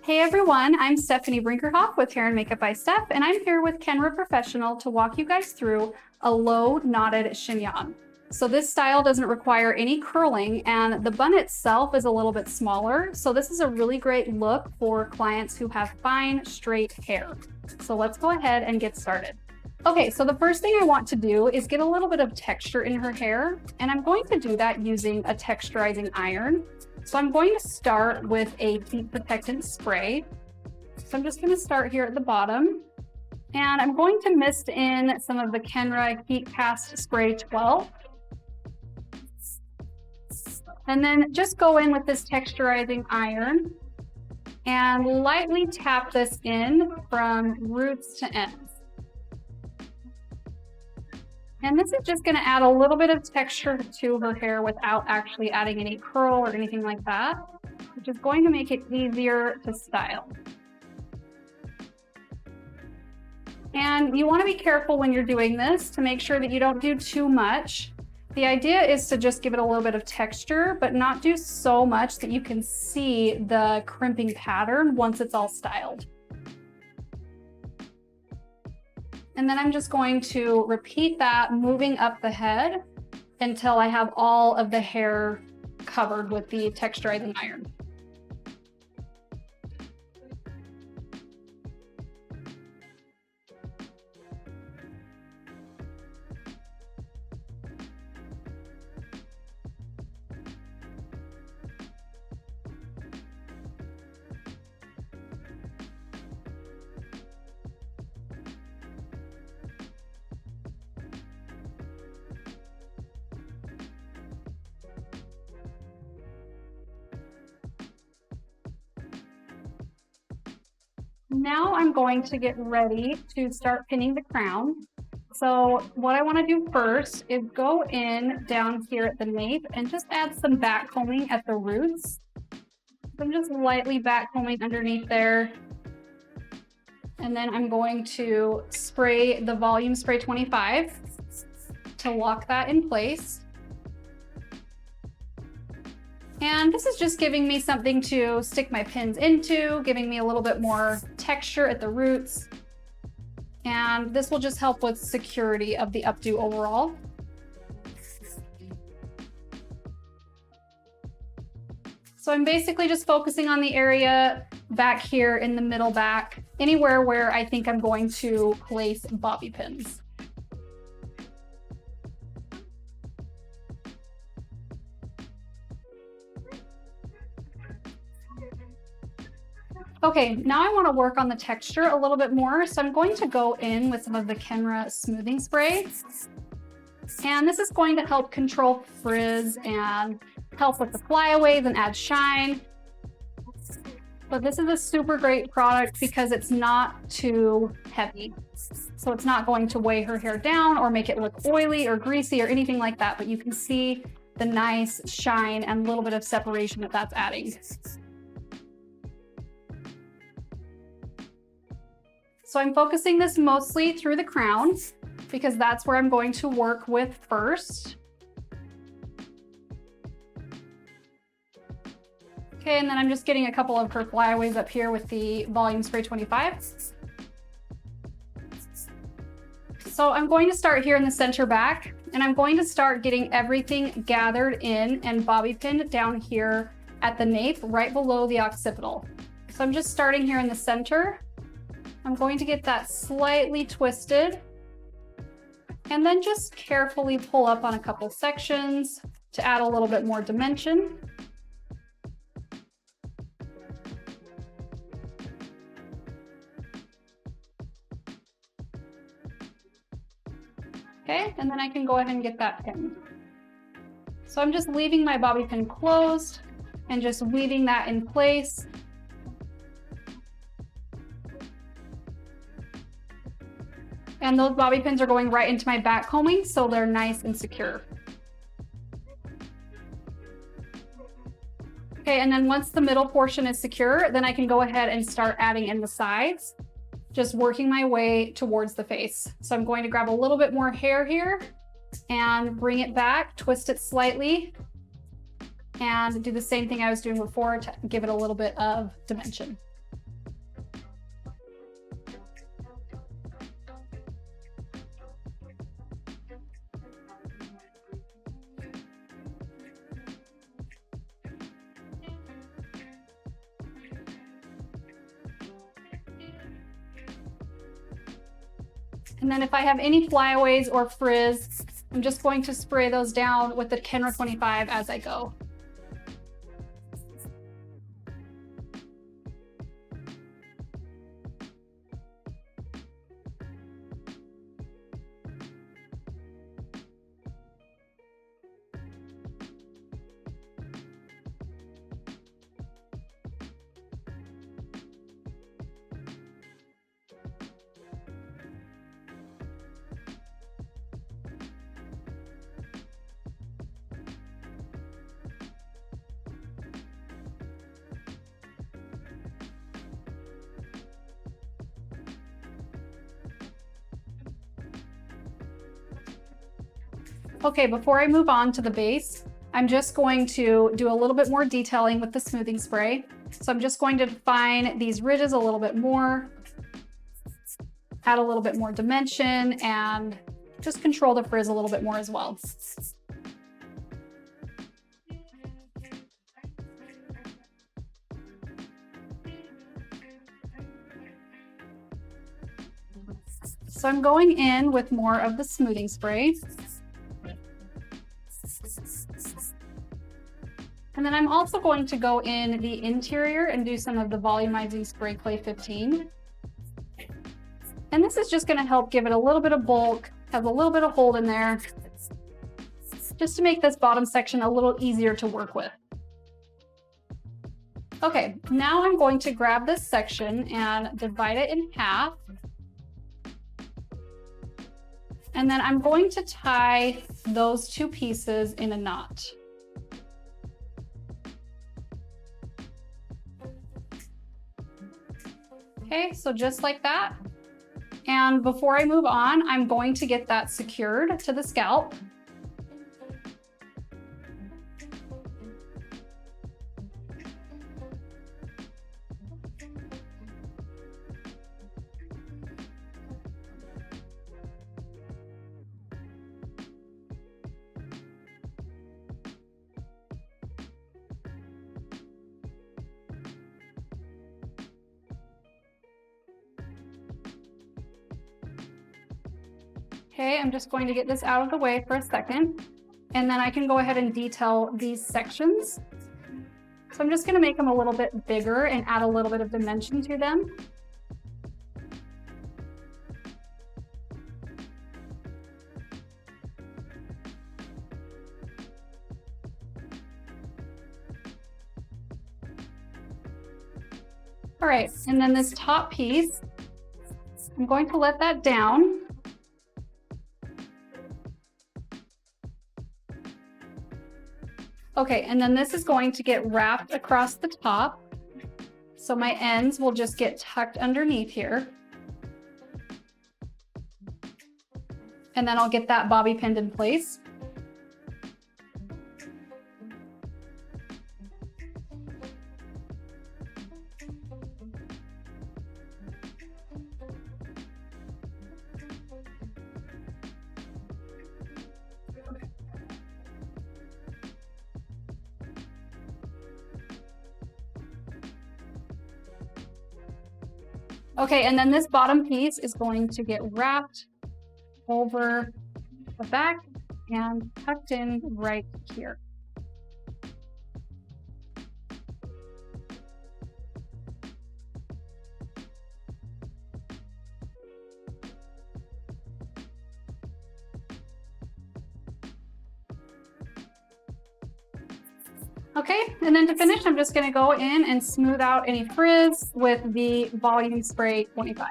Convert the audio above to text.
Hey everyone, I'm Stephanie Brinkerhoff with Hair and Makeup by Steph, and I'm here with Kenra Professional to walk you guys through a low knotted chignon. So this style doesn't require any curling, and the bun itself is a little bit smaller. So this is a really great look for clients who have fine, straight hair. So let's go ahead and get started. Okay, so the first thing I want to do is get a little bit of texture in her hair, and I'm going to do that using a texturizing iron. So I'm going to start with a heat protectant spray. So I'm just going to start here at the bottom, and I'm going to mist in some of the Kenra Heat Cast Spray 12. And then just go in with this texturizing iron and lightly tap this in from roots to ends. And this is just going to add a little bit of texture to her hair without actually adding any curl or anything like that, which is going to make it easier to style. And you want to be careful when you're doing this to make sure that you don't do too much. The idea is to just give it a little bit of texture, but not do so much that you can see the crimping pattern once it's all styled. And then I'm just going to repeat that, moving up the head until I have all of the hair covered with the texturizing iron. Now I'm going to get ready to start pinning the crown. So what I want to do first is go in down here at the nape and just add some back combing at the roots. So I'm just lightly back combing underneath there. And then I'm going to spray the Volume Spray 25 to lock that in place. And this is just giving me something to stick my pins into, giving me a little bit more texture at the roots. And this will just help with security of the updo overall. So I'm basically just focusing on the area back here in the middle back, anywhere where I think I'm going to place bobby pins. Okay, now I want to work on the texture a little bit more, so I'm going to go in with some of the Kenra smoothing spray. And this is going to help control frizz and help with the flyaways and add shine. But this is a super great product because it's not too heavy. So it's not going to weigh her hair down or make it look oily or greasy or anything like that, but you can see the nice shine and a little bit of separation that that's adding. So I'm focusing this mostly through the crown because that's where I'm going to work with first. Okay, and then I'm just getting a couple of her flyaways up here with the Volume Spray 25. So I'm going to start here in the center back, and I'm going to start getting everything gathered in and bobby pinned down here at the nape, right below the occipital. So I'm just starting here in the center. I'm going to get that slightly twisted and then just carefully pull up on a couple sections to add a little bit more dimension. Okay, and then I can go ahead and get that pinned. So I'm just leaving my bobby pin closed and just weaving that in place. And those bobby pins are going right into my back combing, so they're nice and secure. Okay, and then once the middle portion is secure, then I can go ahead and start adding in the sides, just working my way towards the face. So I'm going to grab a little bit more hair here and bring it back, twist it slightly, and do the same thing I was doing before to give it a little bit of dimension. And then if I have any flyaways or frizz, I'm just going to spray those down with the Kenra 25 as I go. Okay, before I move on to the base, I'm just going to do a little bit more detailing with the smoothing spray. So I'm just going to define these ridges a little bit more, add a little bit more dimension, and just control the frizz a little bit more as well. So I'm going in with more of the smoothing spray. And then I'm also going to go in the interior and do some of the volumizing spray clay 15. And this is just going to help give it a little bit of bulk, has a little bit of hold in there, just to make this bottom section a little easier to work with. Okay, now I'm going to grab this section and divide it in half. And then I'm going to tie those two pieces in a knot. Okay, so just like that. And before I move on, I'm going to get that secured to the scalp. Okay, I'm just going to get this out of the way for a second, and then I can go ahead and detail these sections. So I'm just going to make them a little bit bigger and add a little bit of dimension to them. All right, and then this top piece, I'm going to let that down. Okay, and then this is going to get wrapped across the top. So my ends will just get tucked underneath here. And then I'll get that bobby pinned in place. Okay, and then this bottom piece is going to get wrapped over the back and tucked in right here. Okay, and then to finish, I'm just going to go in and smooth out any frizz with the volume spray 25.